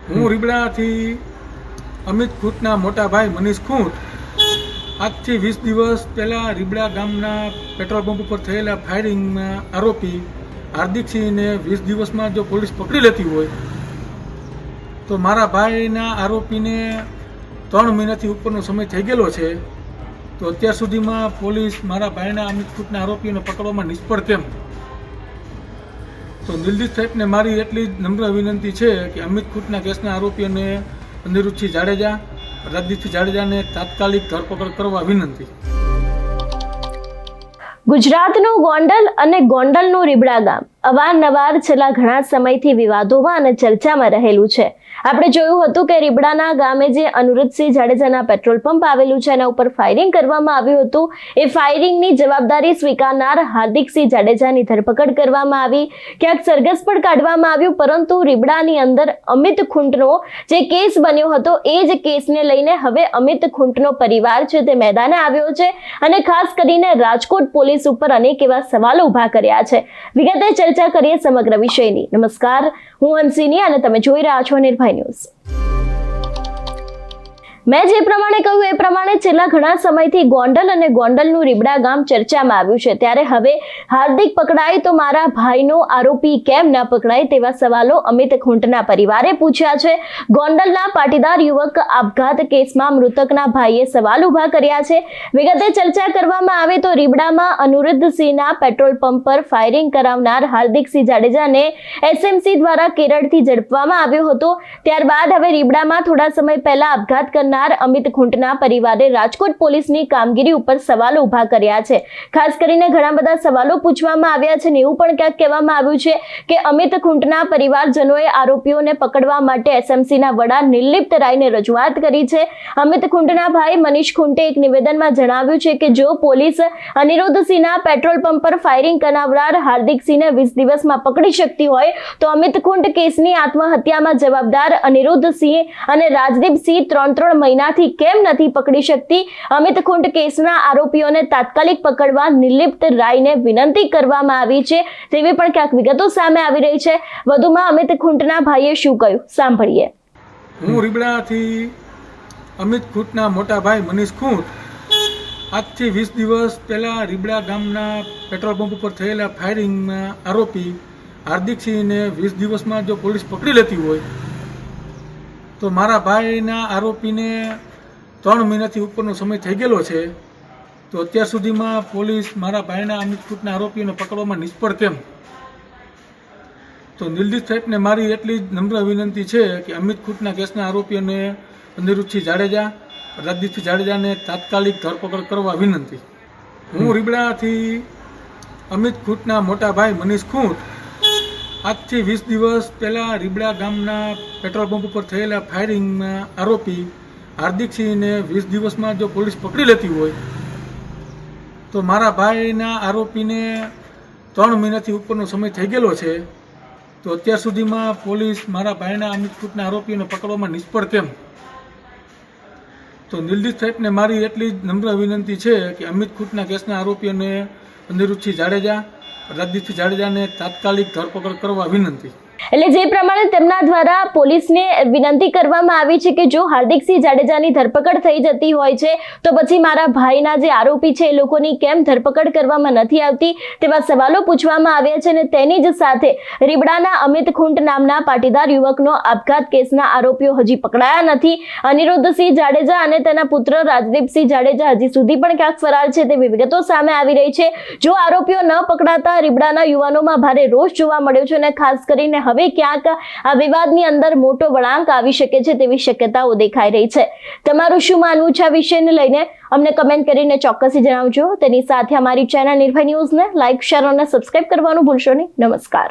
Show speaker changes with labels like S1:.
S1: હું રીબડાથી અમિત ખૂંટના મોટા ભાઈ મનીષ ખૂંટ આજથી 20 દિવસ પહેલાં રીબડા ગામના પેટ્રોલ પંપ ઉપર થયેલા ફાયરિંગના આરોપી હાર્દિકસિંહને 20 દિવસમાં જો પોલીસ પકડી લેતી હોય તો મારા ભાઈના આરોપીને 3 મહિનાથી ઉપરનો સમય થઈ ગયેલો છે. તો અત્યાર સુધીમાં પોલીસ મારા ભાઈના અમિત ખૂંટના આરોપીઓને પકડવામાં નિષ્ફળ કેમ? તો નિલદીપ સાહેબને મારી એટલી જ નમ્ર વિનંતી છે કે અમિત ખૂંટના કેસના આરોપીઓને અનિરુદ્ધસિંહ જાડેજા, રાજદીપસિંહ જાડેજાને તાત્કાલિક ધરપકડ કરવા વિનંતી.
S2: ગુજરાતનું ગોંડલ અને ગોંડલનું રીબડા ગામ અવારનવાર છેલ્લા ઘણા સમયથી વિવાદોમાં અને ચર્ચામાં રહેલું છે. આપણે જોયું હતું કે રીબડાના ગામે જે અનિરુદ્ધસિંહ જાડેજાના પેટ્રોલ પંપ આવેલું છે એના ઉપર ફાયરિંગ કરવામાં આવ્યું હતું. એ ફાયરિંગની જવાબદારી સ્વીકારનાર હાર્દિકસિંહ જાડેજાની ધરપકડ કરવામાં આવી. ક્યાંક સરઘસ પણ કાઢવામાં આવ્યું, પરંતુ રીબડાની અંદર અમિત ખૂંટનો જે કેસ બન્યો હતો એ જ કેસને લઈને હવે અમિત ખૂંટનો પરિવાર છે તે મેદાને આવ્યો છે અને ખાસ કરીને રાજકોટ પોલીસ ઉપર અનેક એવા સવાલો ઉભા કર્યા છે. વિગતે ચર્ચા કરીએ સમગ્ર વિષયની. નમસ્કાર, હું હંસિની અને તમે જોઈ રહ્યા છો નિર્ભય ન્યૂઝ. મેં જે પ્રમાણે કહ્યું એ પ્રમાણે છેલ્લા ઘણા સમયથી ગોંડલ અને ગોંડલનું રીબડા ગામ ચર્ચામાં આવ્યું છે. ત્યારે હવે હાર્દિક પકડાય તો મારા ભાઈનો આરોપી કેમ ન પકડાય તેવા સવાલો અમિત ખૂંટના પરિવારે પૂછ્યા છે. ગોંડલના પાટીદાર યુવક આપઘાત કેસમાં મૃતકના ભાઈએ સવાલ ઉભા કર્યા છે. વિગતે ચર્ચા કરવામાં આવે તો રીબડામાં અનિરુદ્ધસિંહના પેટ્રોલ પંપ પર ફાયરિંગ કરાવનાર હાર્દિકસિંહ જાડેજાને એસએમસી દ્વારા કેરળથી ઝડપવામાં આવ્યો હતો. ત્યારબાદ હવે રીબડામાં થોડા સમય પહેલા આપઘાત કરનાર અમિત ખૂંટના પરિવારે રાજકોટ પોલીસની કામગીરી ઉપર સવાલો ઉભા કર્યા છે. ખાસ કરીને ઘણા બધા સવાલો પૂછવામાં આવ્યા છે ને એવું પણ ક્યાંક કહેવામાં આવ્યું છે કે અમિત ખૂંટના પરિવારજનોએ આરોપીઓને પકડવા માટે એસએમસીના વડા નિર્લિપ્ત રાયને રજૂઆત કરી છે. અમિત ખૂંટના ભાઈ મનીષ ખૂંટે એક નિવેદનમાં જણાવ્યું છે કે જો પોલીસ અનિરુદ્ધસિંહના પેટ્રોલ પંપ પર ફાયરિંગ કરાવનાર હાર્દિકસિંહને 20 દિવસમાં પકડી શકતી હોય તો અમિત ખૂંટ કેસની આત્મહત્યામાં જવાબદાર અનિરુદ્ધસિંહ અને રાજદીપસિંહ 3 મહિનાથી કેમ નથી પકડી શકતી? અમિત ખૂંટ કેસના આરોપીઓને તાત્કાલિક પકડવા નિર્લિપ્ત રાયને વિનંતી કરવામાં આવી છે તેવી પણ ક્યાંક વિગતો સામે આવી રહી છે. વધુમાં અમિત ખૂંટના ભાઈએ શું કહ્યું સાંભળીએ.
S1: હું રીબડાથી અમિત ખૂંટના મોટા ભાઈ મનીષ ખૂંટ આજથી 20 દિવસ પહેલા રીબડા ગામના પેટ્રોલ પંપ ઉપર થયેલા ફાયરિંગના આરોપી હાર્દિકસિંહને 20 દિવસમાં જો પોલીસ પકડી લેતી હોય તો મારા ભાઈના આરોપીને 3 મહિનાથી ઉપરનો સમય થઈ ગયેલો છે. તો અત્યાર સુધીમાં પોલીસ મારા ભાઈના અમિત ખૂંટના આરોપીઓને પકડવામાં નિષ્ફળ કેમ? તો નિલદીપ સાહેબને મારી એટલી જ નમ્ર વિનંતી છે કે અમિત ખૂંટના કેસના આરોપીઓને અનિરુદ્ધસિંહ જાડેજા, રાજદીપસિંહ જાડેજાને તાત્કાલિક ધરપકડ કરવા વિનંતી. હું રીબડાથી અમિત ખૂંટના મોટા ભાઈ મનીષ ખૂંટ આજથી 20 દિવસ પહેલાં રીબડા ગામના પેટ્રોલ પંપ ઉપર થયેલા ફાયરિંગના આરોપી હાર્દિકસિંહને 20 દિવસમાં જો પોલીસ પકડી લેતી હોય તો મારા ભાઈના આરોપીને 3 મહિનાથી ઉપરનો સમય થઈ ગયેલો છે. તો અત્યાર સુધીમાં પોલીસ મારા ભાઈના અમિત ખૂંટના આરોપીઓને પકડવામાં નિષ્ફળ કેમ? તો નિલદીપ સાહેબને મારી એટલી જ નમ્ર વિનંતી છે કે અમિત ખૂંટના કેસના આરોપીઓને અનિરુદ્ધસિંહ જાડેજા, રાજદીપસિંહ જાડેજાને તાત્કાલિક ધરપકડ કરવા વિનંતી.
S2: એટલે જે પ્રમાણે તેમના દ્વારા પોલીસને વિનંતી કરવામાં આવી છે કે જો હાર્દિકસિંહ જાડેજાની ધરપકડ થઈ જતી હોય છે તો પછી મારા ભાઈના જે આરોપી છે એ લોકોની કેમ ધરપકડ કરવામાં નથી આવતી તેવા સવાલો પૂછવામાં આવ્યા છે. અને તેની જ સાથે રીબડાના અમિત ખૂંટ નામના પાટીદાર યુવકનો આપઘાત કેસના આરોપીઓ હજી પકડાયા નથી. અનિરુદ્ધસિંહ જાડેજા અને તેના પુત્ર રાજદીપસિંહ જાડેજા હજી સુધી પણ ક્યાંક ફરાર છે તેવી વિગતો સામે આવી રહી છે. જો આરોપીઓ ન પકડાતા રીબડાના યુવાનોમાં ભારે રોષ જોવા મળ્યો છે અને ખાસ કરીને હવે ક્યાંક આ વિવાદની અંદર મોટો વળાંક આવી શકે છે તેવી શક્યતાઓ દેખાઈ રહી છે. તમારું શું માનવું છે આ વિષયને લઈને અમને કમેન્ટ કરીને ચોક્કસથી જણાવજો. તેની સાથે અમારી ચેનલ નિર્ભય ન્યૂઝને લાઇક, શેર અને સબસ્ક્રાઇબ કરવાનું ભૂલશો નહીં. નમસ્કાર.